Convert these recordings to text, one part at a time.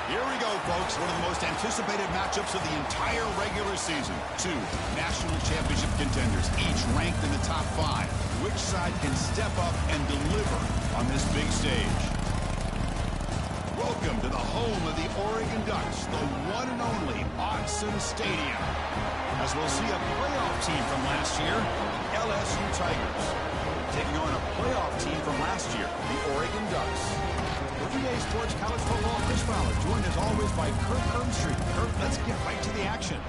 Here we go, folks. One of the most anticipated matchups of the entire regular season. Two national championship contenders, each ranked in the top 5. Which side can step up and deliver on this big stage? Welcome to the home of the Oregon Ducks, the one and only Autzen Stadium. As we'll see a playoff team from last year, the LSU Tigers, taking on a playoff team from last year, the Oregon Ducks. For today's Sports College Football, Chris Fowler, joined as always by Kirk Herbstreit. Kirk, let's get right to the action.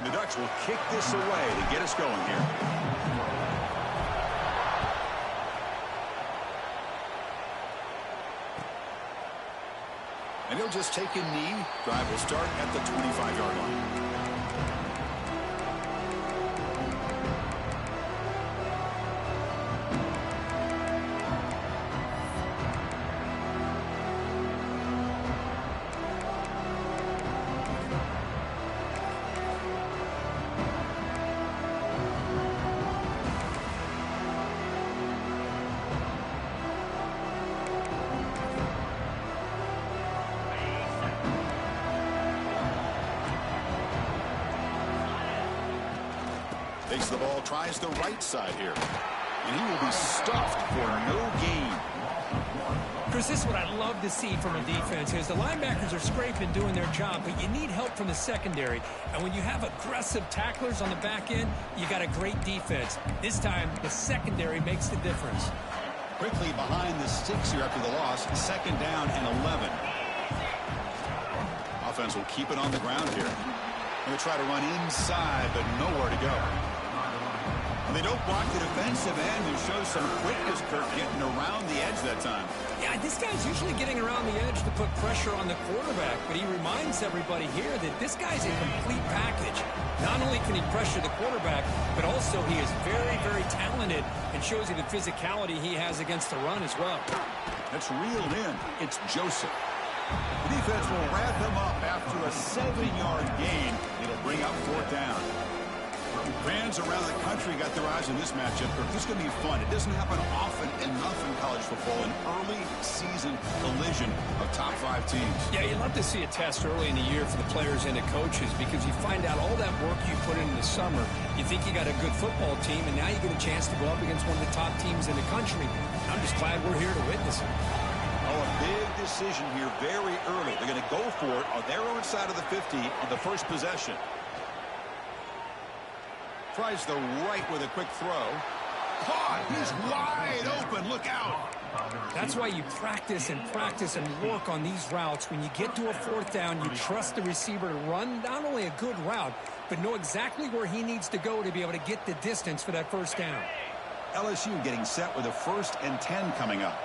The Ducks will kick this away to get us going here. And he'll just take a knee. Drive will start at the 25-yard line. Takes the ball, tries the right side here. And he will be stuffed for no gain. Chris, this is what I love to see from a defense is the linebackers are scraping, doing their job, but you need help from the secondary. And when you have aggressive tacklers on the back end, you got a great defense. This time, the secondary makes the difference. Quickly behind the sticks here after the loss. 2nd down and 11. Offense will keep it on the ground here. They'll try to run inside, but nowhere to go. And they don't block the defensive end and show some quickness, Kirk, getting around the edge that time. Yeah, this guy's usually getting around the edge to put pressure on the quarterback, but he reminds everybody here that this guy's a complete package. Not only can he pressure the quarterback, but also he is very, very talented and shows you the physicality he has against the run as well. That's reeled in. It's Joseph. The defense will wrap him up after a 7-yard gain. It'll bring up 4th down. Fans around the country got their eyes on this matchup. This is going to be fun. It doesn't happen often enough in college football, an early season collision of top 5 teams. Yeah, you love to see a test early in the year for the players and the coaches because you find out all that work you put in the summer. You think you got a good football team, and now you get a chance to go up against one of the top teams in the country. I'm just glad we're here to witness it. Oh, a big decision here very early. They're going to go for it on their own side of the 50 on the first possession. Tries the right with a quick throw. Caught! He's wide open. Look out! That's why you practice and work on these routes. When you get to a 4th down, you trust the receiver to run not only a good route, but know exactly where he needs to go to be able to get the distance for that 1st down. LSU getting set with a 1st and 10 coming up.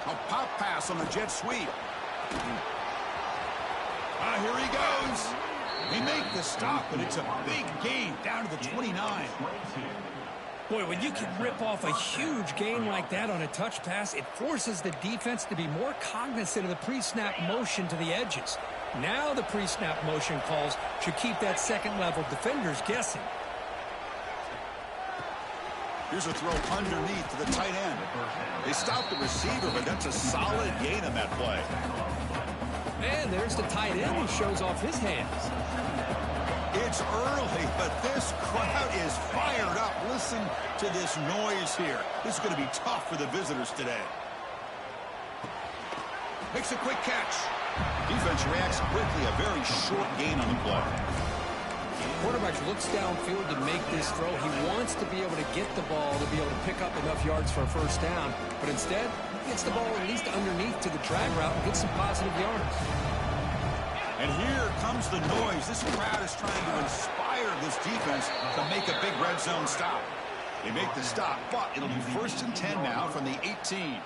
A pop pass on the jet sweep. Here he goes. They make the stop, but it's a big gain down to the 29. Boy, when you can rip off a huge gain like that on a touch pass, it forces the defense to be more cognizant of the pre-snap motion to the edges. Now the pre-snap motion calls should keep that second-level defenders guessing. Here's a throw underneath to the tight end. They stop the receiver, but that's a solid gain on that play. And there's the tight end who shows off his hands. It's early, but this crowd is fired up. Listen to this noise here. This is going to be tough for the visitors today. Makes a quick catch. Defense reacts quickly. A very short gain on the play. Quarterback looks downfield to make this throw. He wants to be able to get the ball to be able to pick up enough yards for a 1st down. But instead, he gets the ball at least underneath to the drag route and gets some positive yards. And here comes the noise. This crowd is trying to inspire this defense to make a big red zone stop. They make the stop, but it'll be 1st and 10 now from the 18.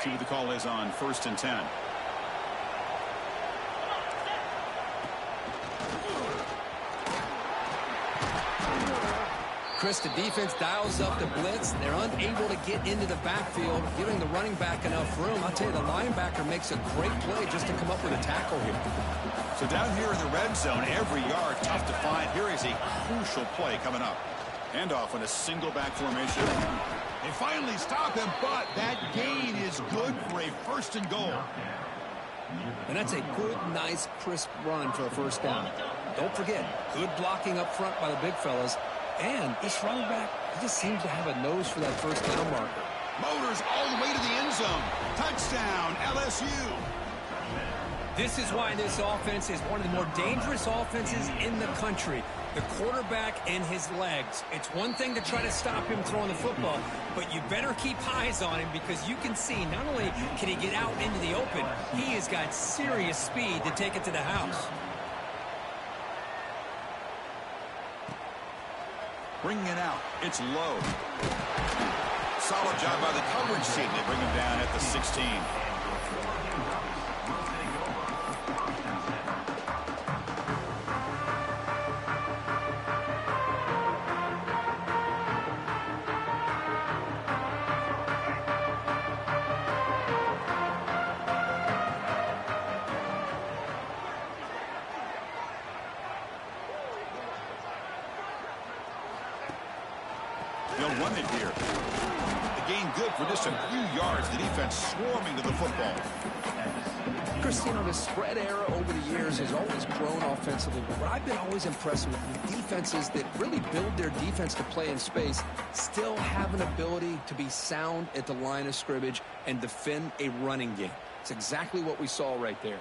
See what the call is on 1st and 10. Chris, the defense dials up the blitz. They're unable to get into the backfield, giving the running back enough room. I'll tell you, the linebacker makes a great play just to come up with a tackle here. So down here in the red zone, every yard tough to find. Here is a crucial play coming up. Handoff in a single back formation. They finally stop him, but that gain is good for a 1st and goal. And that's a good, nice, crisp run for a 1st down. Don't forget, good blocking up front by the big fellas. And this running back, he just seems to have a nose for that 1st down marker. Motors all the way to the end zone. Touchdown, LSU. This is why this offense is one of the more dangerous offenses in the country. The quarterback and his legs. It's one thing to try to stop him throwing the football, but you better keep eyes on him because you can see not only can he get out into the open, he has got serious speed to take it to the house. Bringing it out. It's low. Solid job by the coverage team. They bring him down at the 16. They'll run it here. The gain good for just a few yards. The defense swarming to the football. Chris, you know, the spread era over the years has always grown offensively. But what I've been always impressed with defenses that really build their defense to play in space still have an ability to be sound at the line of scrimmage and defend a running game. It's exactly what we saw right there.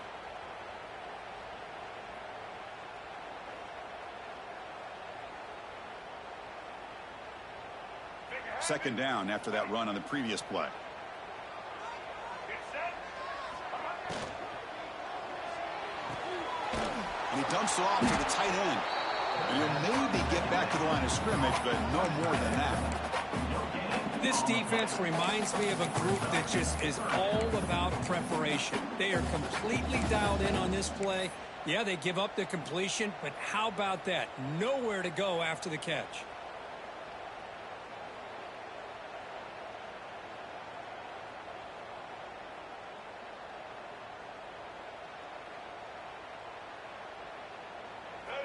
2nd down after that run on the previous play. And he dumps it off to the tight end. And he'll maybe get back to the line of scrimmage, but no more than that. This defense reminds me of a group that just is all about preparation. They are completely dialed in on this play. Yeah, they give up the completion, but how about that? Nowhere to go after the catch.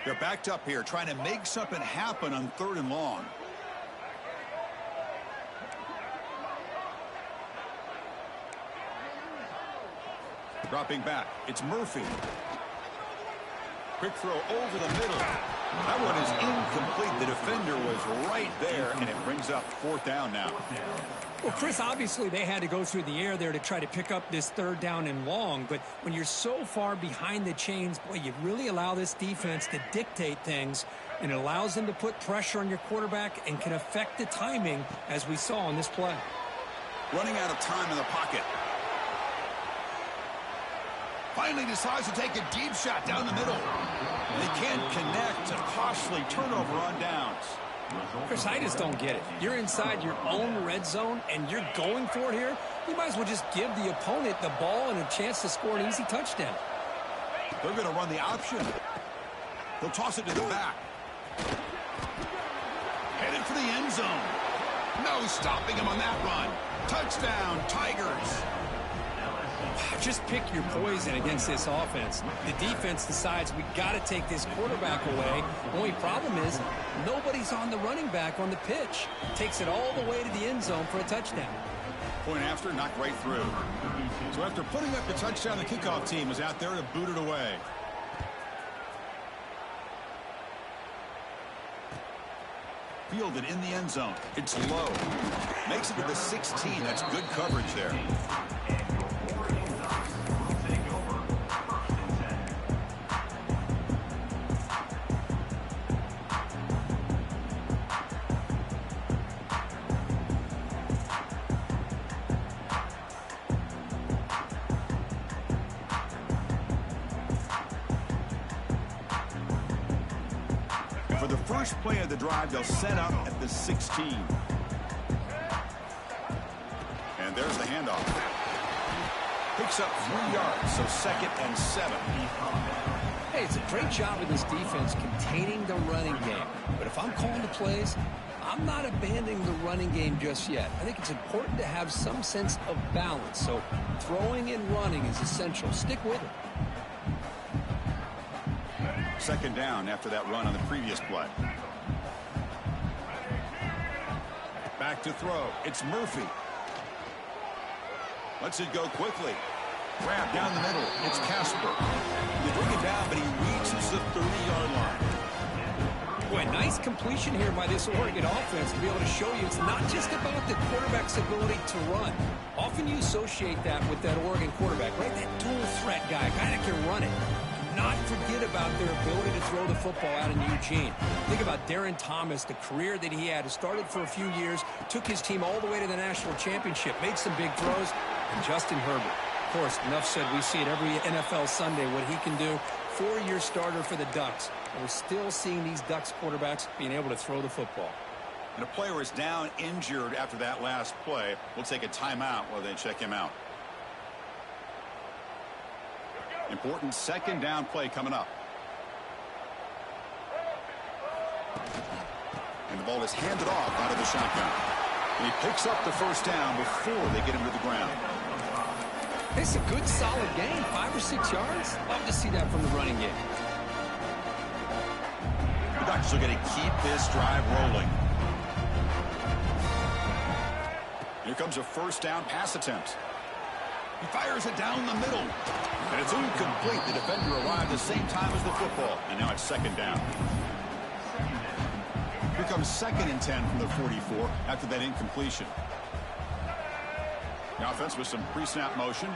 They're backed up here, trying to make something happen on 3rd and long. Dropping back, it's Murphy. Quick throw over the middle. That one is incomplete. The defender was right there, and it brings up 4th down now. Well, Chris, obviously they had to go through the air there to try to pick up this 3rd down and long, but when you're so far behind the chains, boy, you really allow this defense to dictate things, and it allows them to put pressure on your quarterback and can affect the timing, as we saw on this play. Running out of time in the pocket. Finally decides to take a deep shot down the middle. They can't connect. A costly turnover on downs. Chris, I just don't get it. You're inside your own red zone, and you're going for it here. You might as well just give the opponent the ball and a chance to score an easy touchdown. They're going to run the option. They'll toss it to the back. Headed for the end zone. No stopping him on that run. Touchdown, Tigers. Just pick your poison against this offense. The defense decides we got to take this quarterback away. The only problem is nobody's on the running back on the pitch. Takes it all the way to the end zone for a touchdown. Point after, knocked right through. So after putting up the touchdown, the kickoff team is out there to boot it away. Fielded in the end zone. It's low. Makes it to the 16. That's good coverage there. For the first play of the drive, they'll set up at the 16. And there's the handoff. Picks up 3 yards, so 2nd and 7. Hey, it's a great job of this defense containing the running game. But if I'm calling the plays, I'm not abandoning the running game just yet. I think it's important to have some sense of balance. So throwing and running is essential. Stick with it. Second down after that run on the previous play. Back to throw. It's Murphy. Lets it go quickly. Grab down the middle. It's Casper. They bring it down, but he reaches the 30-yard line. Boy, nice completion here by this Oregon offense to be able to show you it's not just about the quarterback's ability to run. Often you associate that with that Oregon quarterback, right? That dual threat guy that can run it. Not forget about their ability to throw the football out in Eugene. Think about Darren Thomas, the career that he had. He started for a few years, took his team all the way to the national championship, made some big throws, and Justin Herbert. Of course, enough said, we see it every NFL Sunday what he can do. 4-year starter for the Ducks. And we're still seeing these Ducks quarterbacks being able to throw the football. And a player is down injured after that last play. We'll take a timeout while they check him out. Important second down play coming up. And the ball is handed off out of the shotgun. And he picks up the first down before they get him to the ground. It's a good, solid game. 5 or 6 yards. Love to see that from the running game. The Ducks are going to keep this drive rolling. Here comes a first down pass attempt. He fires it down the middle. And it's incomplete. The defender arrived the same time as the football. And now it's second down. Here comes 2nd and 10 from the 44 after that incompletion. The offense with some pre-snap motion.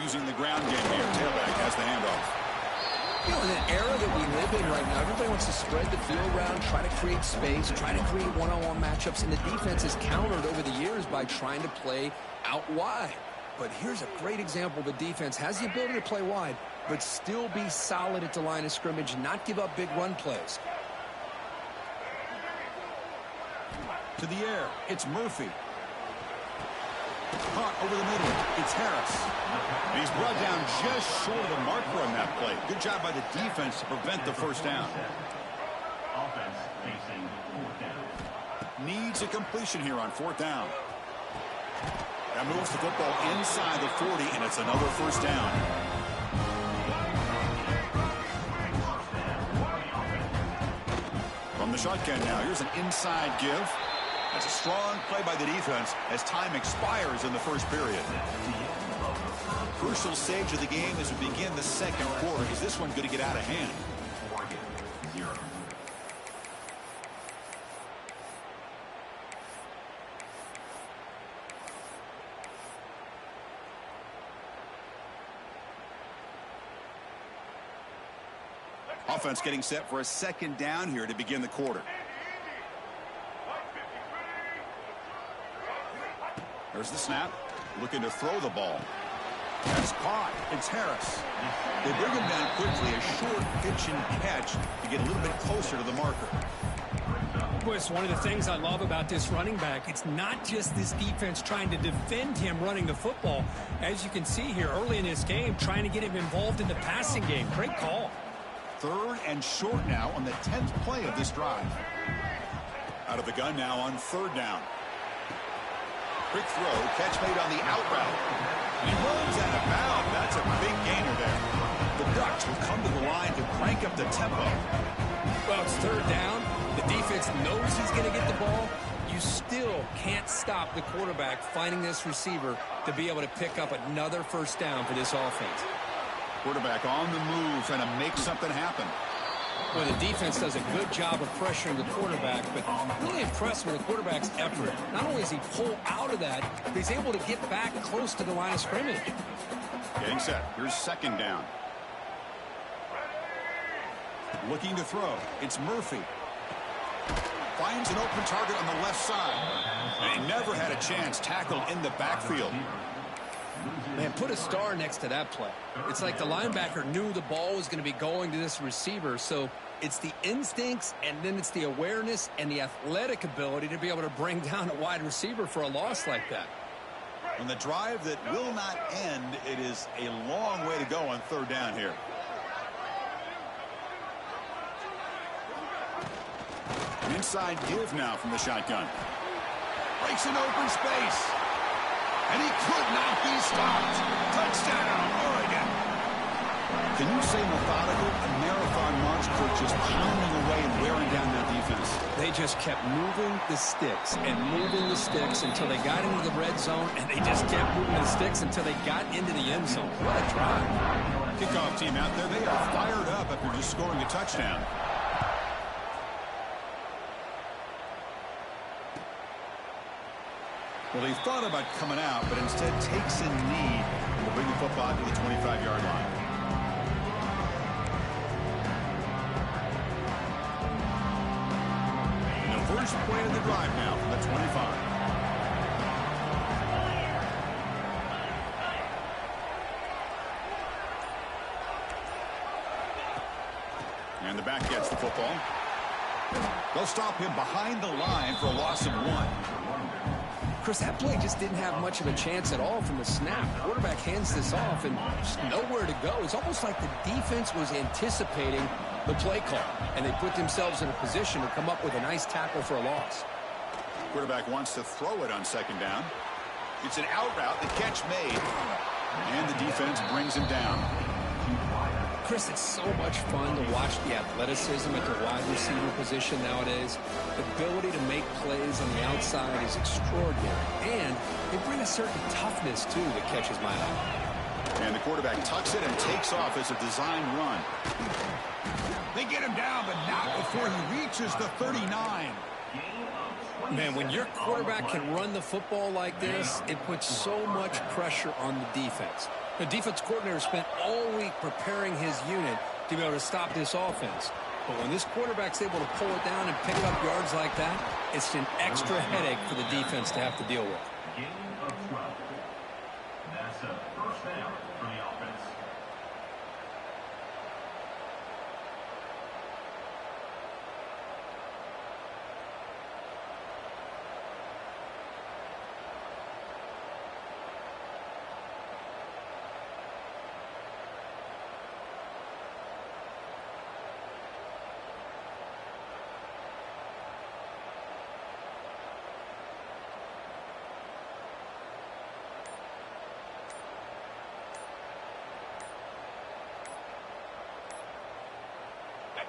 Using the ground game here. Tailback has the handoff. You know, in an era that we live in right now, everybody wants to spread the field around, try to create space, try to create one-on-one matchups, and the defense has countered over the years by trying to play out wide. But here's a great example. The defense has the ability to play wide, but still be solid at the line of scrimmage, not give up big run plays. To the air, it's Murphy. Caught over the middle, it's Harris. And he's brought down just short of the marker on that play. Good job by the defense to prevent the first down. Offense facing 4th down. Needs a completion here on 4th down. That moves the football inside the 40, and it's another first down. From the shotgun now, here's an inside give. That's a strong play by the defense as time expires in the first period. Crucial stage of the game as we begin the second quarter. Is this one going to get out of hand? Oregon 0. Offense getting set for a second down here to begin the quarter. There's the snap. Looking to throw the ball. That's caught. It's Harris. They bring him down quickly. A short pitch and catch to get a little bit closer to the marker. Boy, it's one of the things I love about this running back. It's not just this defense trying to defend him running the football. As you can see here early in this game, trying to get him involved in the passing game. Great call. 3rd and short now on the 10th play of this drive. Out of the gun now on 3rd down. Quick throw, catch made on the out route. And he runs out of bounds. That's a big gainer there. The Ducks will come to the line to crank up the tempo. Well, it's 3rd down. The defense knows he's going to get the ball. You still can't stop the quarterback finding this receiver to be able to pick up another first down for this offense. Quarterback on the move, trying to make something happen. Well, the defense does a good job of pressuring the quarterback, but really impressed with the quarterback's effort. Not only does he pull out of that, but he's able to get back close to the line of scrimmage. Getting set. Here's 2nd down. Looking to throw. It's Murphy. Finds an open target on the left side. And he never had a chance tackled in the backfield. Man, put a star next to that play. It's like the linebacker knew the ball was going to be going to this receiver, so it's the instincts and then it's the awareness and the athletic ability to be able to bring down a wide receiver for a loss like that. On the drive that will not end, it is a long way to go on 3rd down here. An inside give now from the shotgun. Breaks an open space. And he could not be stopped. Touchdown, Oregon. Can you say methodical? A marathon march court just pounding away and wearing down that defense. They just kept moving the sticks and moving the sticks until they got into the red zone, and they just kept moving the sticks until they got into the end zone. What a drive. Kickoff team out there, they are fired up after just scoring a touchdown. Well, he thought about coming out, but instead takes a knee to bring the football to the 25-yard line. And the first play of the drive now from the 25. And the back gets the football. They'll stop him behind the line for a loss of 1. Chris, that play just didn't have much of a chance at all from the snap. The quarterback hands this off and just nowhere to go. It's almost like the defense was anticipating the play call, and they put themselves in a position to come up with a nice tackle for a loss. Quarterback wants to throw it on second down. It's an out route, the catch made, and the defense brings him down. Chris, it's so much fun to watch the athleticism at the wide receiver position nowadays. The ability to make plays on the outside is extraordinary, and they bring a certain toughness, too, that catches my eye. And the quarterback tucks it and takes off as a design run. They get him down, but not before he reaches the 39. Man, when your quarterback can run the football like this, it puts so much pressure on the defense. The defense coordinator spent all week preparing his unit to be able to stop this offense. But when this quarterback's able to pull it down and pick up yards like that, it's an extra headache for the defense to have to deal with. Gain of 12. That's a first down for the offense.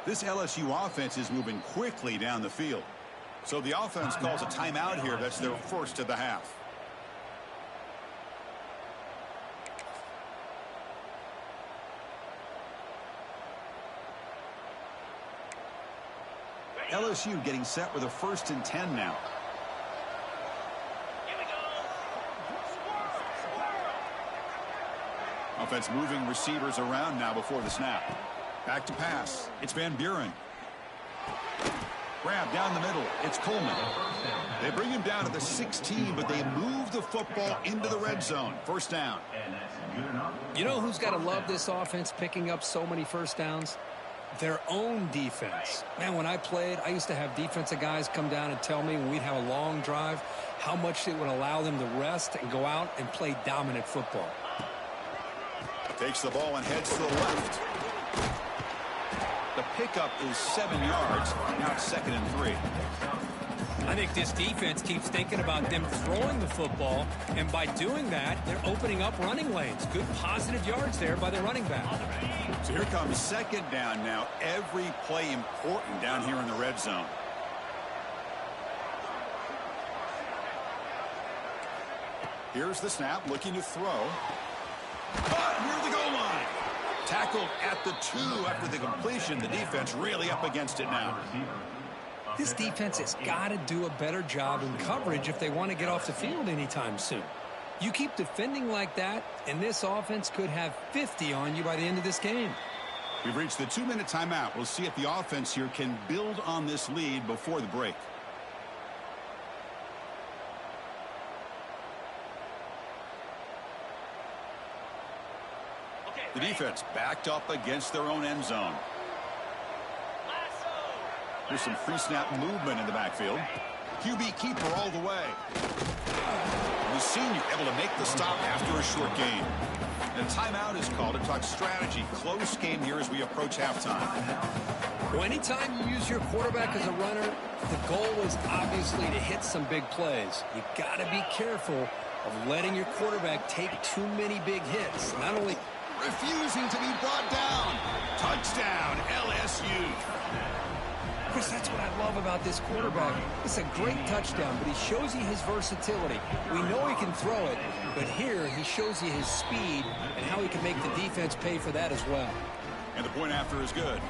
This LSU offense is moving quickly down the field. So the offense calls a timeout here. That's their first of the half. LSU getting set with a 1st and 10 now. Offense moving receivers around now before the snap. Back to pass. It's Van Buren. Grab down the middle. It's Coleman. They bring him down to the 16, but they move the football into the red zone. First down. You know who's got to love this offense picking up so many first downs? Their own defense. Man, when I played, I used to have defensive guys come down and tell me when we'd have a long drive how much it would allow them to rest and go out and play dominant football. Takes the ball and heads to the left. The pickup is 7 yards. Now it's 2nd and 3. I think this defense keeps thinking about them throwing the football, and by doing that, they're opening up running lanes. Good positive yards there by the running back. So here comes 2nd down now. Every play important down here in the red zone. Here's the snap, looking to throw. Caught near the goal line. Tackled at the 2 after the completion. The defense really up against it now. This defense has got to do a better job in coverage if they want to get off the field anytime soon. You keep defending like that, and this offense could have 50 on you by the end of this game. We've reached the 2-minute timeout. We'll see if the offense here can build on this lead before the break. The defense backed up against their own end zone. There's some pre-snap movement in the backfield. QB keeper all the way. The senior able to make the stop after a short gain. And a timeout is called to talk strategy. Close game here as we approach halftime. Well, anytime you use your quarterback as a runner, the goal is obviously to hit some big plays. You got to be careful of letting your quarterback take too many big hits. Not only refusing to be brought down. Touchdown, LSU. Chris, that's what I love about this quarterback. It's a great touchdown, but he shows you his versatility. We know he can throw it, but here he shows you his speed and how he can make the defense pay for that as well. And the point after is good.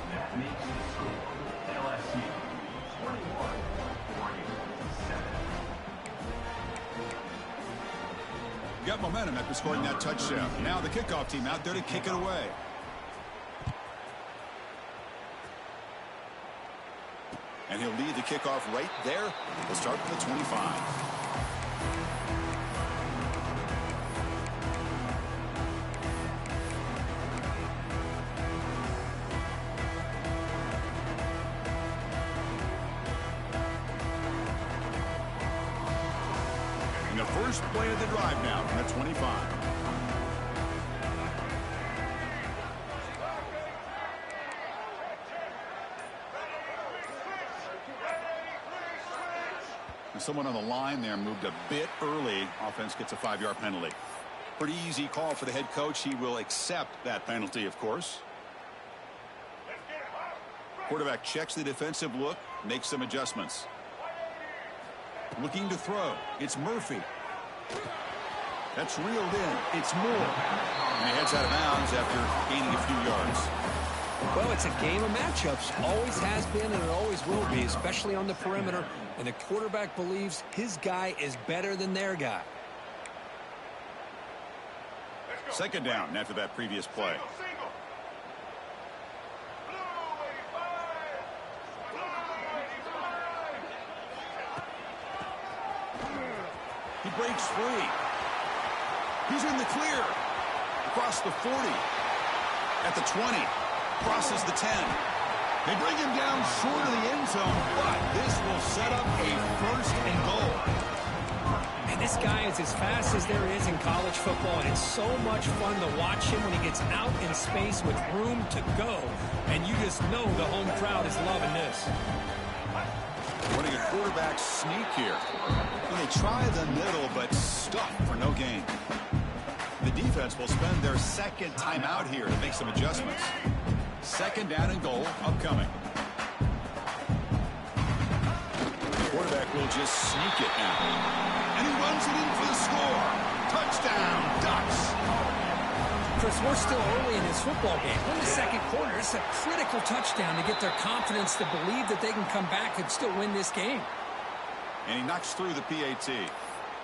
LSU 21-47. Got momentum after scoring that touchdown. Now the kickoff team out there to kick it away. And he'll lead the kickoff right there. We'll start from the 25. And the first play of the drive now from the 25. Someone on the line there moved a bit early. Offense gets a 5-yard penalty. Pretty easy call for the head coach. He will accept that penalty, of course. Quarterback checks the defensive look, makes some adjustments. Looking to throw. It's Murphy. That's reeled in. It's Moore. And he heads out of bounds after gaining a few yards. Well, it's a game of matchups. Always has been and it always will be, especially on the perimeter. And the quarterback believes his guy is better than their guy. Second down after that previous play. He breaks free. He's in the clear. Across the 40. At the 20. Crosses the 10. They bring him down short of the end zone, but this will set up a first and goal. And this guy is as fast as there is in college football, and it's so much fun to watch him when he gets out in space with room to go. And you just know the home crowd is loving this. Running a quarterback sneak here. And they try the middle, but stuck for no gain. The defense will spend their second timeout here to make some adjustments. Second down and goal upcoming. The quarterback will just sneak it now. And he runs it in for the score. Touchdown, Ducks. Chris, we're still early in this football game. We're in the second quarter. It's a critical touchdown to get their confidence to believe that they can come back and still win this game. And he knocks through the PAT.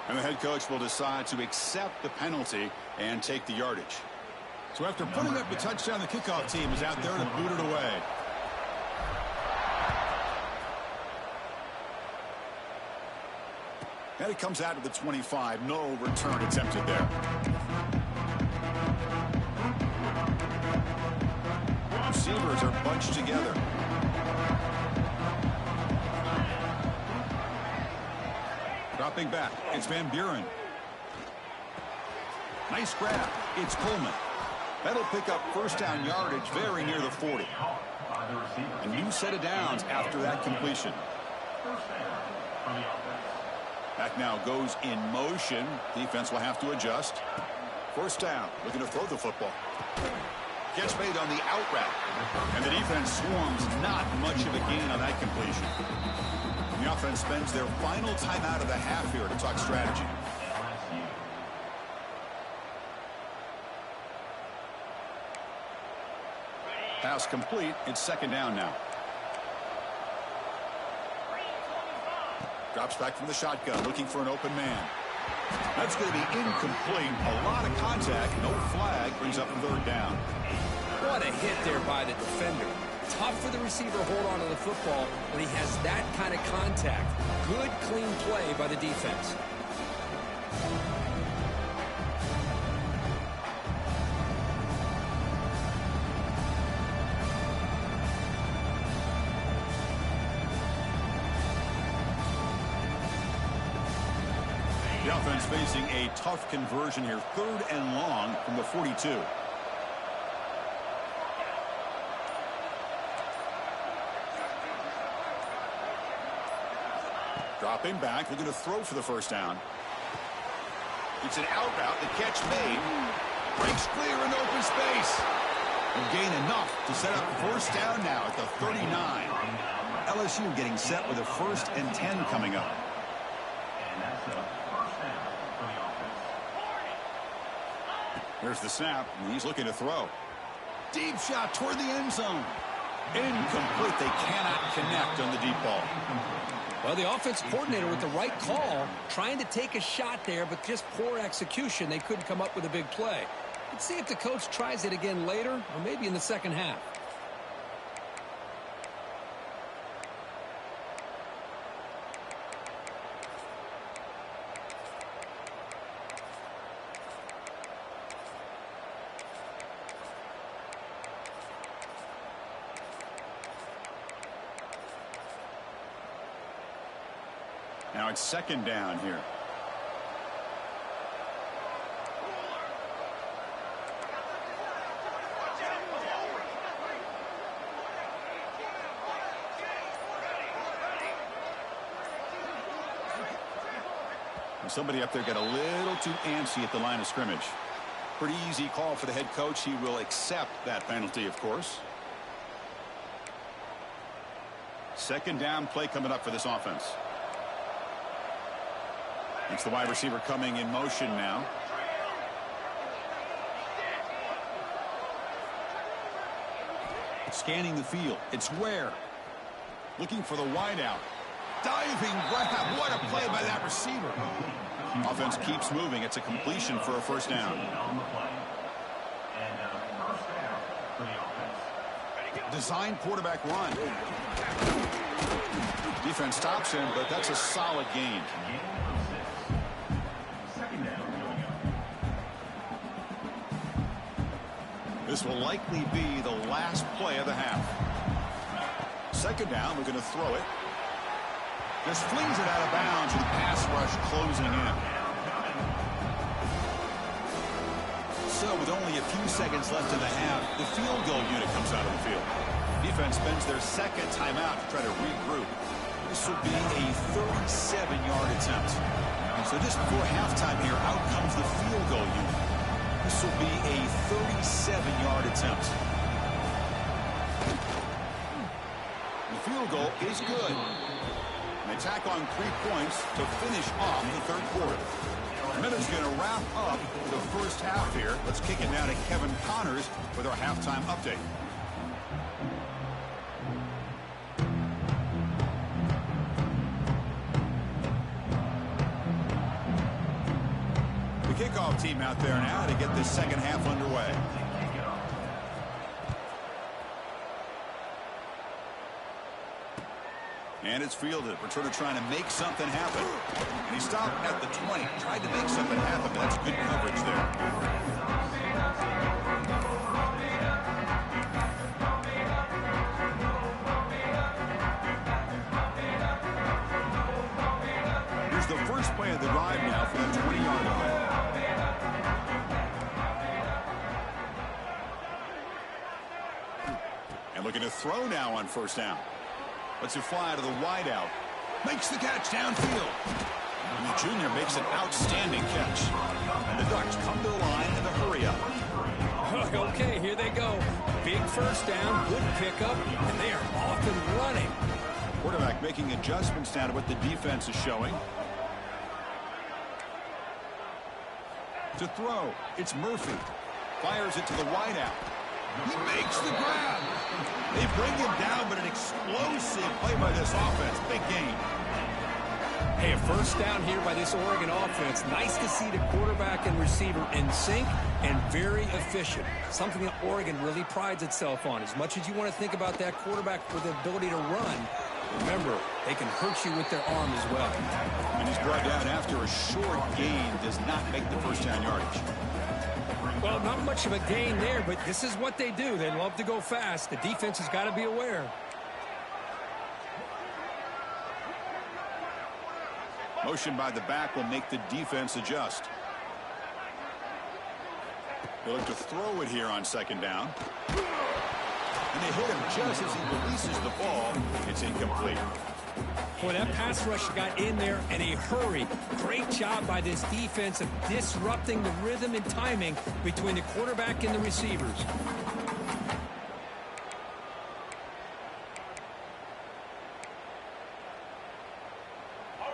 And the head coach will decide to accept the penalty and take the yardage. So after putting up the touchdown, the kickoff team is out there to boot it away. And it comes out to the 25. No return attempted there. Receivers are bunched together. Dropping back. It's Van Buren. Nice grab. It's Coleman. That'll pick up first down yardage very near the 40. A new set of downs after that completion. Back now goes in motion. Defense will have to adjust. First down. Looking to throw the football. Gets made on the out route. And the defense swarms. Not much of a gain on that completion. The offense spends their final timeout of the half here to talk strategy. Pass complete. It's second down now. Drops back from the shotgun, looking for an open man. That's going to be incomplete. A lot of contact. No flag. Brings up a third down. What a hit there by the defender. Tough for the receiver to hold on to the football when he has that kind of contact. Good, clean play by the defense. offense facing a tough conversion here. 3rd and long from the 42. Dropping back, looking to throw for the first down. It's an out route. The catch made. Breaks clear in open space. And gain enough to set up first down now at the 39. LSU getting set with a 1st and 10 coming up. And that's a first down for the offense. There's the snap, and he's looking to throw. Deep shot toward the end zone. Incomplete. They cannot connect on the deep ball. Well, the offense coordinator with the right call, trying to take a shot there, but just poor execution. They couldn't come up with a big play. Let's see if the coach tries it again later, or maybe in the second half. Now it's 2nd down here. Somebody up there got a little too antsy at the line of scrimmage. Pretty easy call for the head coach. He will accept that penalty, of course. 2nd down play coming up for this offense. It's the wide receiver coming in motion now. Scanning the field. It's Ware. Looking for the wideout. Diving grab. What a play by that receiver. Offense keeps moving. It's a completion for a first down. Design quarterback run. Defense stops him, but that's a solid gain. This will likely be the last play of the half. 2nd down, we're going to throw it. Just flings it out of bounds with the pass rush closing in. So with only a few seconds left in the half, the field goal unit comes out of the field. Defense spends their 2nd timeout to try to regroup. This will be a 37-yard attempt. So just before halftime here, out comes the field goal unit. This will be a 37-yard attempt. The field goal is good. They tack on 3 points to finish off the 3rd quarter. Minutes going to wrap up the first half here. Let's kick it now to Kevin Connors with our halftime update. The kickoff team out there now to get this second half underway. And it's fielded. Returner trying to make something happen. And he stopped at the 20. Tried to make something happen. That's good coverage there. Here's the first play of the drive now for the 20-yard line. And looking to throw now on first down. Lets it fly to the wideout. Makes the catch downfield. And the junior makes an outstanding catch. And the Ducks come to the line in a hurry up. Okay, here they go. Big first down, good pickup, and they are off and running. Quarterback making adjustments now to what the defense is showing. To throw, it's Murphy. Fires it to the wideout. He makes the grab. They bring him down, but an explosive play by this offense. Big gain. Hey, a first down here by this Oregon offense. Nice to see the quarterback and receiver in sync and very efficient. Something that Oregon really prides itself on. As much as you want to think about that quarterback with the ability to run, remember, they can hurt you with their arm as well. And he's brought down after a short gain. Does not make the first down yardage. Well, not much of a gain there, but this is what they do. They love to go fast. The defense has got to be aware. Motion by the back will make the defense adjust. They'll look to throw it here on second down. And they hit him just as he releases the ball. It's incomplete. Boy, that pass rush got in there in a hurry. Great job by this defense of disrupting the rhythm and timing between the quarterback and the receivers.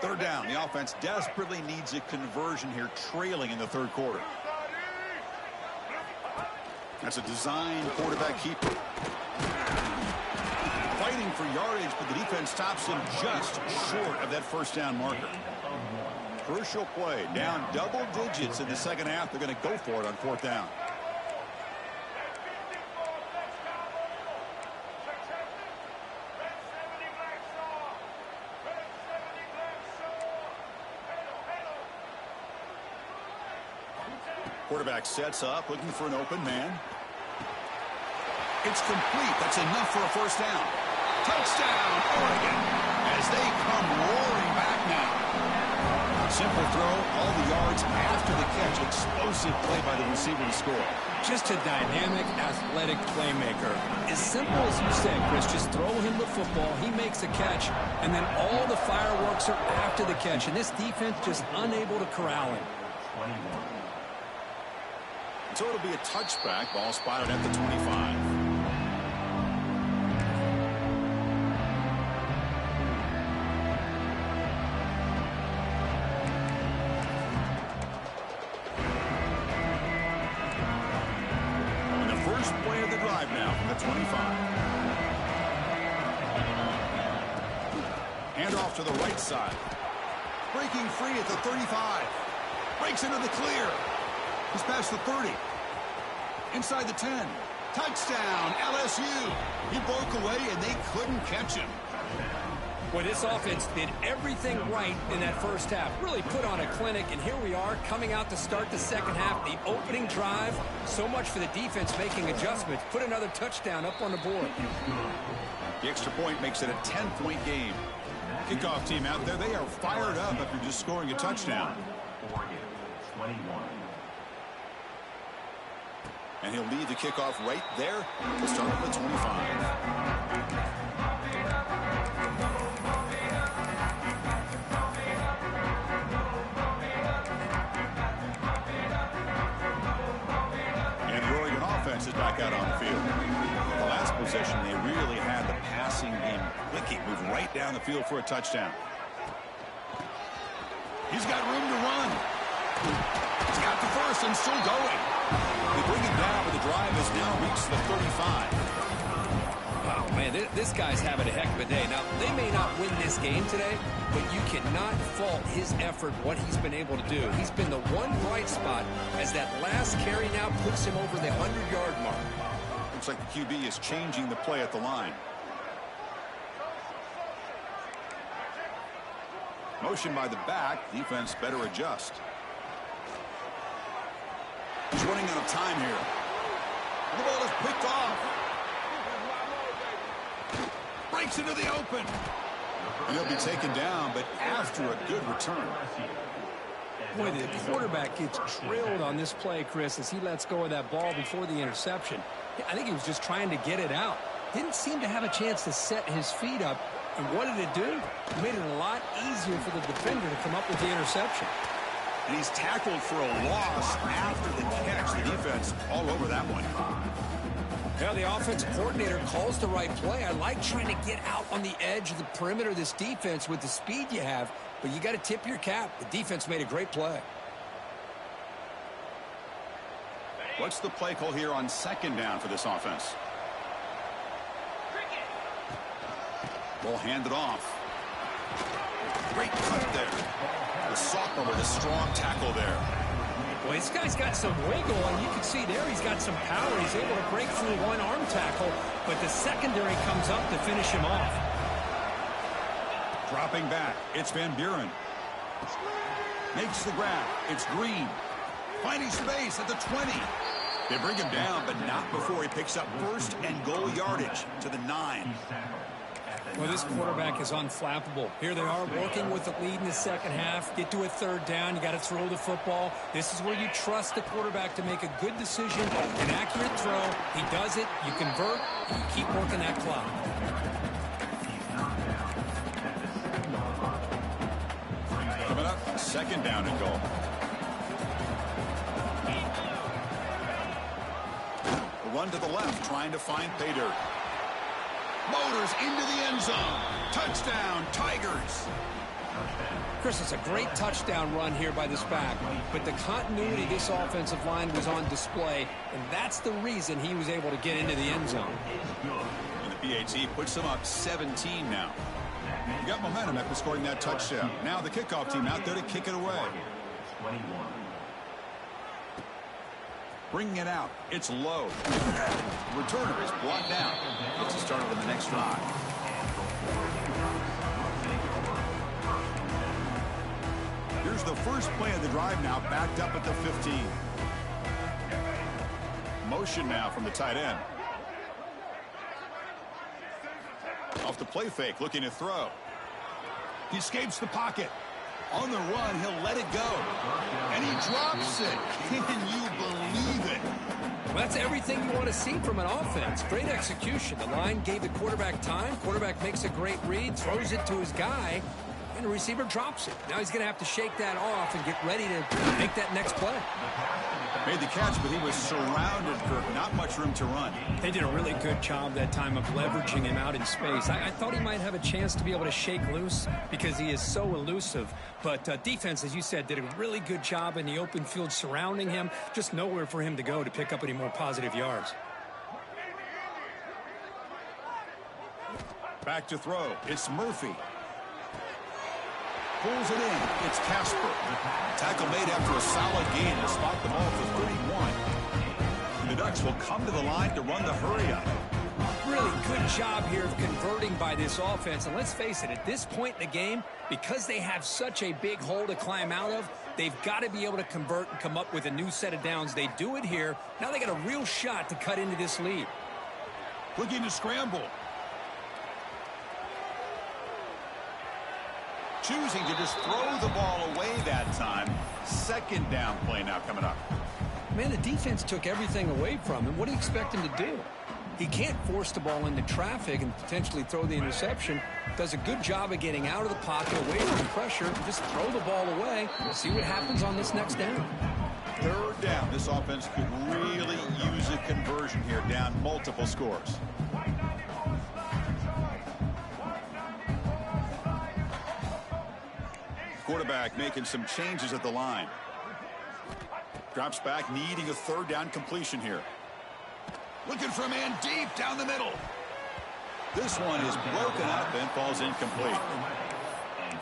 Third down. The offense desperately needs a conversion here, trailing in the third quarter. That's a design quarterback keeper. Fighting for yardage, but the defense stops him just short of that first down marker. Crucial play. Down double digits in the second half. They're going to go for it on fourth down. Quarterback sets up, looking for an open man. It's complete. That's enough for a first down. Touchdown, Oregon, as they come roaring back now. Simple throw, all the yards after the catch. Explosive play by the receiver to score. Just a dynamic, athletic playmaker. As simple as you said, Chris, just throw him the football, he makes a catch, and then all the fireworks are after the catch. And this defense just unable to corral him. So it'll be a touchback. Ball spotted at the 25. And the first play of the drive now from the 25. Hand off to the right side. Breaking free at the 35. Breaks into the clear. He's past the 30. Inside the 10. Touchdown, LSU. He broke away, and they couldn't catch him. Boy, this offense did everything right in that first half. Really put on a clinic, and here we are coming out to start the second half. The opening drive, so much for the defense making adjustments. Put another touchdown up on the board. The extra point makes it a 10-point game. Kickoff team out there, they are fired up after just scoring a touchdown. Oregon, 21. And he'll lead the kickoff right there to start at the 25. And the Oregon offense is back out on the field. The last possession, they really had the passing game clicking. Move right down the field for a touchdown. He's got room to run. He's got the first and still going. They bring him down, but the drive has now reached the 35. Wow, man, this guy's having a heck of a day. Now, they may not win this game today, but you cannot fault his effort, what he's been able to do. He's been the one bright spot as that last carry now puts him over the 100-yard mark. Looks like the QB is changing the play at the line. Motion by the back. Defense better adjust. He's running out of time here. And the ball is picked off. Breaks into the open. And he'll be taken down, but after a good return. Boy, the quarterback gets trailed on this play, Chris, as he lets go of that ball before the interception. I think he was just trying to get it out. Didn't seem to have a chance to set his feet up. And what did it do? It made it a lot easier for the defender to come up with the interception. And he's tackled for a loss after the catch. The defense all over that one. Yeah, the offensive coordinator calls the right play. I like trying to get out on the edge of the perimeter of this defense with the speed you have, but you got to tip your cap. The defense made a great play. What's the play call here on second down for this offense? Ball handed off. Great cut there. The sophomore with a strong tackle there. Boy, this guy's got some wiggle, and you can see there he's got some power. He's able to break through one arm tackle, but the secondary comes up to finish him off. Dropping back, it's Van Buren. Makes the grab. It's Green. Finding space at the 20. They bring him down, but not before he picks up first and goal yardage to the 9. Well, this quarterback is unflappable. Here they are working with the lead in the second half. Get to a third down. You got to throw the football. This is where you trust the quarterback to make a good decision, an accurate throw. He does it. You convert. And you keep working that clock. Coming up, second down and goal. The run to the left, trying to find pay dirt. Motors into the end zone. Touchdown, Tigers. Chris, it's a great touchdown run here by this back, but the continuity of this offensive line was on display, and that's the reason he was able to get into the end zone. And the PAT puts them up 17 now. You got momentum after scoring that touchdown. Now the kickoff team out there to kick it away. Bringing it out. It's low. The returner is brought down. Gets it started on the next drive. Here's the first play of the drive now, backed up at the 15. Motion now from the tight end. Off the play fake, looking to throw. He escapes the pocket. On the run, he'll let it go. And he drops it. Can you believe it? Well, that's everything you want to see from an offense. Great execution. The line gave the quarterback time. Quarterback makes a great read, throws it to his guy, and the receiver drops it. Now he's going to have to shake that off and get ready to make that next play. Made the catch, but he was surrounded, Kirk. Not much room to run. They did a really good job that time of leveraging him out in space. I thought he might have a chance to be able to shake loose because he is so elusive. But defense, as you said, did a really good job in the open field surrounding him. Just nowhere for him to go to pick up any more positive yards. Back to throw. It's Murphy. Pulls it in. It's Casper. Tackle made after a solid gain to spot the ball for 31. The Ducks will come to the line to run the hurry-up. Really good job here of converting by this offense. And let's face it, at this point in the game, because they have such a big hole to climb out of, they've got to be able to convert and come up with a new set of downs. They do it here. Now they got a real shot to cut into this lead. Looking to scramble. Choosing to just throw the ball away that time. Second down play now coming up. Man, the defense took everything away from him. What do you expect him to do? He can't force the ball into traffic and potentially throw the interception. Does a good job of getting out of the pocket, away from pressure, and just throw the ball away. See what happens on this next down. Third down. This offense could really use a conversion here, down multiple scores. Quarterback making some changes at the line. Drops back, needing a third down completion here. Looking for a man deep down the middle. This one is broken up and falls incomplete.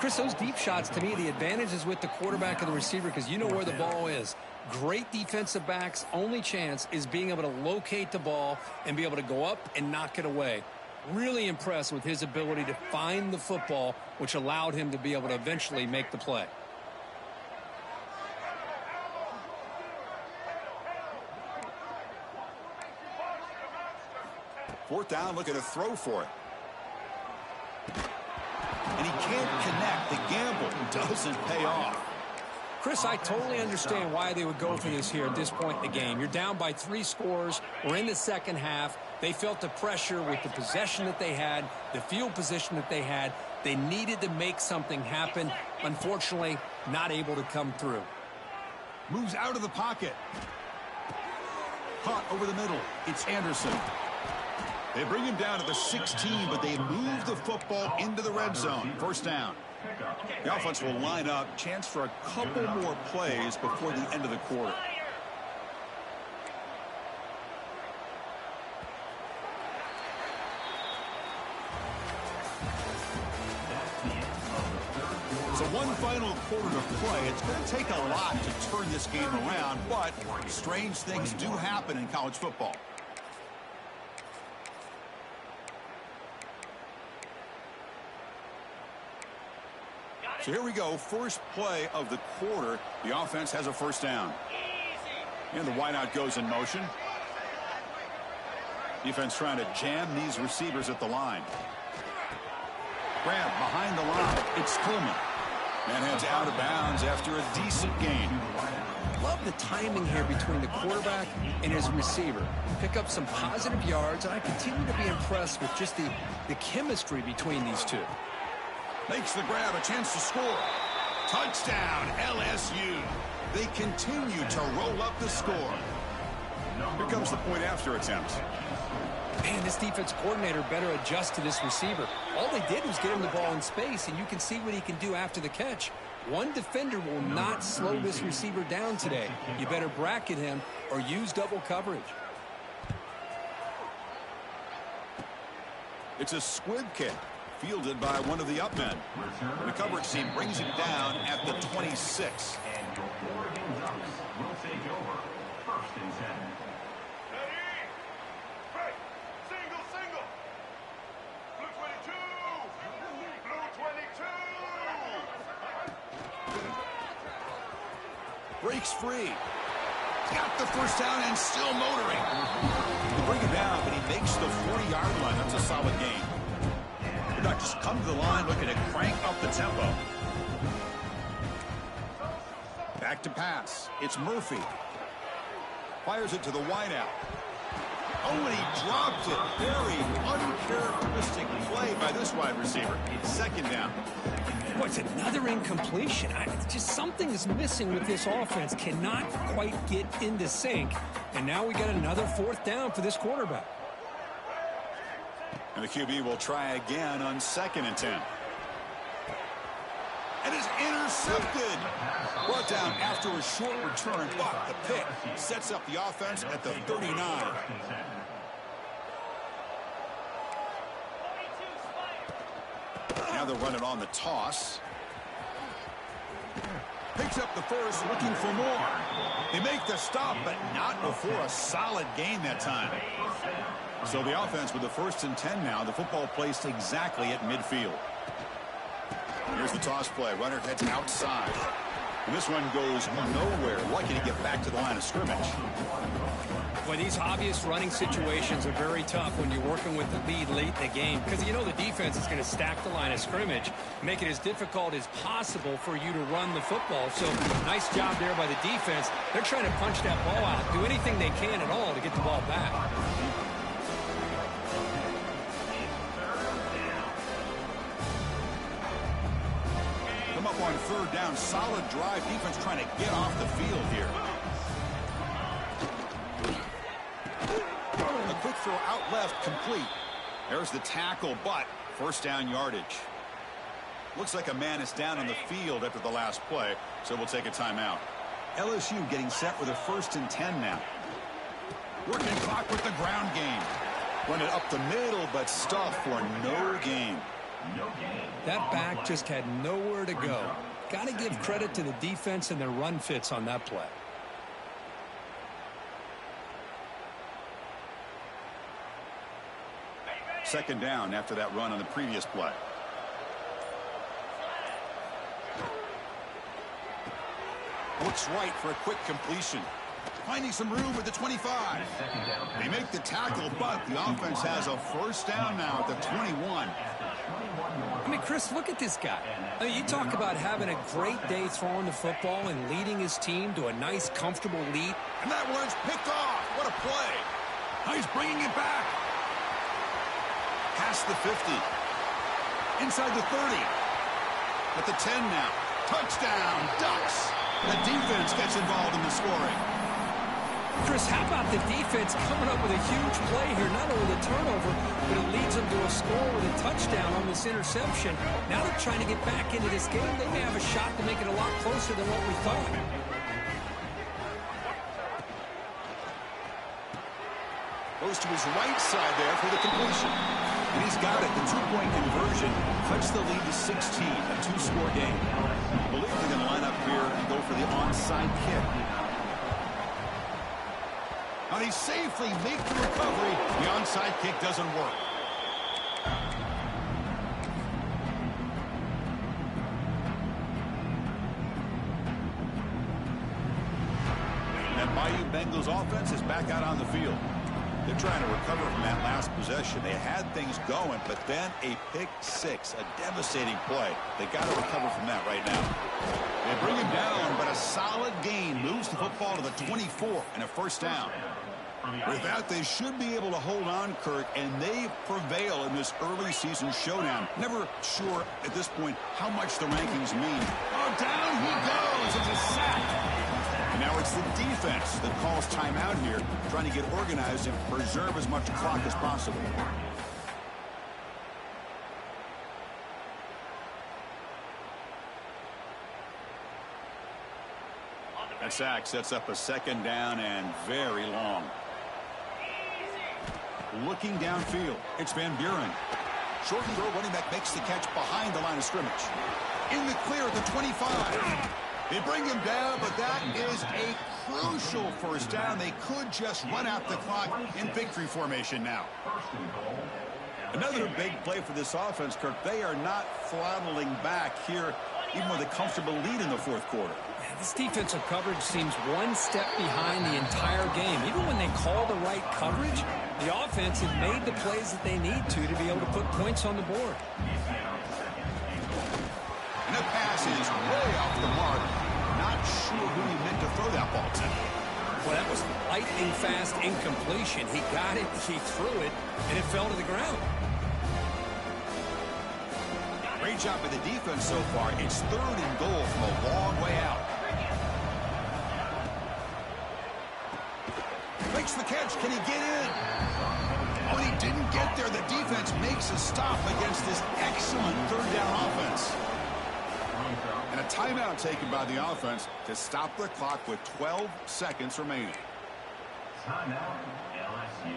Chris, those deep shots, to me, the advantage is with the quarterback and the receiver because you know where the ball is. Great defensive backs, only chance is being able to locate the ball and be able to go up and knock it away. Really impressed with his ability to find the football, which allowed him to be able to eventually make the play. Fourth down, looking to throw for it. And he can't connect. The gamble doesn't pay off. Chris, I totally understand why they would go for this here at this point in the game. You're down by 3 scores. We're in the second half. They felt the pressure with the possession that they had, the field position that they had. They needed to make something happen. Unfortunately, not able to come through. Moves out of the pocket. Caught over the middle. It's Anderson. They bring him down to the 16, but they move the football into the red zone. First down. The offense will line up. Chance for a couple more plays before the end of the quarter. So one final quarter to play. It's going to take a lot to turn this game around, but strange things do happen in college football. So here we go, first play of the quarter. The offense has a first down. And the wideout goes in motion. Defense trying to jam these receivers at the line. grab behind the line. It's Coleman. And heads out of bounds after a decent gain. Love the timing here between the quarterback and his receiver. Pick up some positive yards, and I continue to be impressed with just the chemistry between these two. Makes the grab, a chance to score. Touchdown, LSU. They continue to roll up the score. Here comes the point after attempt. Man, this defense coordinator better adjust to this receiver. All they did was get him the ball in space, and you can see what he can do after the catch. One defender will not slow this receiver down today. You better bracket him or use double coverage. It's a squib kick, fielded by one of the up men. The coverage team brings him down at the 26. And your Oregon Ducks will take over 1st and 10. Breaks free. Got the first down and still motoring. They bring him down, but he makes the 40-yard line. That's a solid gain. The Ducks come to the line looking to crank up the tempo. Back to pass. It's Murphy. Fires it to the wideout. Oh, and he dropped it. Very uncharacteristic play by this wide receiver. Second down. Boy, it's another incompletion. Just something is missing with this offense. Cannot quite get into sync. And now we got another 4th down for this quarterback. And the QB will try again on 2nd and 10. And is intercepted. Brought down after a short return, but the pick sets up the offense at the 39. Now they're running on the toss. Picks up the first, looking for more. They make the stop, but not before a solid gain that time. So the offense with the 1st and 10 now. The football placed exactly at midfield. Here's the toss play. Runner heads outside. And this one goes nowhere. Lucky to get back to the line of scrimmage. Boy, these obvious running situations are very tough when you're working with the lead late in the game because you know the defense is going to stack the line of scrimmage, make it as difficult as possible for you to run the football. So nice job there by the defense. They're trying to punch that ball out, do anything they can at all to get the ball back. Come up on 3rd down. Solid drive. Defense trying to get off the field here. Quick throw out left, complete. There's the tackle, but 1st down yardage. Looks like a man is down on the field after the last play, so we'll take a timeout. LSU getting set with a 1st and 10 now. Working clock with the ground game. Run it up the middle, but stuff for no gain. That back just had nowhere to go. Got to give credit to the defense and their run fits on that play. Second down after that run on the previous play. Looks right for a quick completion. Finding some room at the 25. They make the tackle, but the offense has a 1st down now at the 21. I mean, Chris, look at this guy. I mean, you talk about having a great day throwing the football and leading his team to a nice, comfortable lead. And that one's picked off. What a play. Now he's bringing it back. Past the 50. Inside the 30. At the 10 now. Touchdown, Ducks. The defense gets involved in the scoring. Chris, how about the defense coming up with a huge play here? Not only the turnover, but it leads them to a score with a touchdown on this interception. Now they're trying to get back into this game. They may have a shot to make it a lot closer than what we thought. Goes to his right side there for the completion. And he's got it. The 2-point conversion cuts the lead to 16, a 2-score game. I believe they're going to line up here and go for the onside kick. Now they safely make the recovery. The onside kick doesn't work. And Bayou Bengals offense is back out on the field. They're trying to recover from that last possession. They had things going, but then a pick six, a devastating play. They got to recover from that right now. They bring him down, but a solid gain moves the football to the 24 and a first down. With that, they should be able to hold on, Kirk, and they prevail in this early season showdown. Never sure at this point how much the rankings mean. Oh, down he goes. It's a sack. And now it's the defense that calls timeout here, trying to get organized and preserve as much clock as possible. That sack sets up a second down and very long. Looking downfield, it's Van Buren. Short throw, running back makes the catch behind the line of scrimmage. In the clear at the 25. They bring him down, but that is a crucial first down. They could just run out the clock in victory formation now. Another big play for this offense, Kirk. They are not throttling back here, even with a comfortable lead in the fourth quarter. This defensive coverage seems one step behind the entire game. Even when they call the right coverage, the offense has made the plays that they need to be able to put points on the board. And the pass is way off the mark. Not sure who he meant to throw that ball to. Well, that was lightning fast incompletion. He got it, he threw it, and it fell to the ground. Great job by the defense so far. It's 3rd and goal from a long way out. Makes the catch. Can he get in? Oh, he didn't get there. The defense makes a stop against this excellent 3rd down offense. And a timeout taken by the offense to stop the clock with 12 seconds remaining. Timeout, LSU.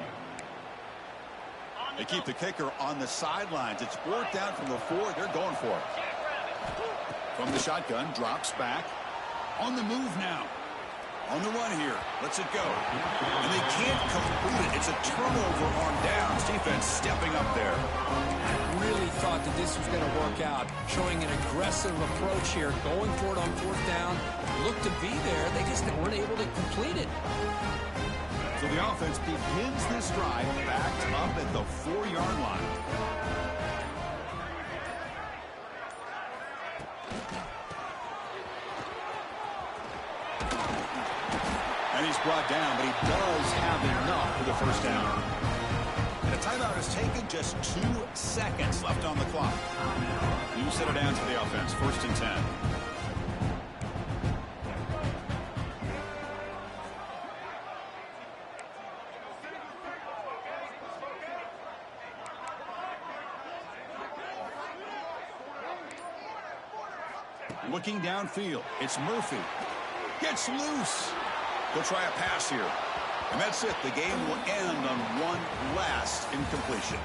They keep the kicker on the sidelines. It's 4th down from the 4. They're going for it. From the shotgun, drops back. On the move now. On the run here. Lets it go. And they can't complete it. It's a turnover on downs. Defense stepping up there. Really thought that this was going to work out. Showing an aggressive approach here. Going for it on 4th down. Looked to be there. They just weren't able to complete it. So the offense begins this drive backed up at the 4-yard line. And he's brought down, but he does have enough for the first down. And a timeout is taken, just 2 seconds left on the clock. You set it down to the offense, 1st and 10. Looking downfield, it's Murphy. Gets loose. He'll try a pass here. And that's it. The game will end on one last incompletion.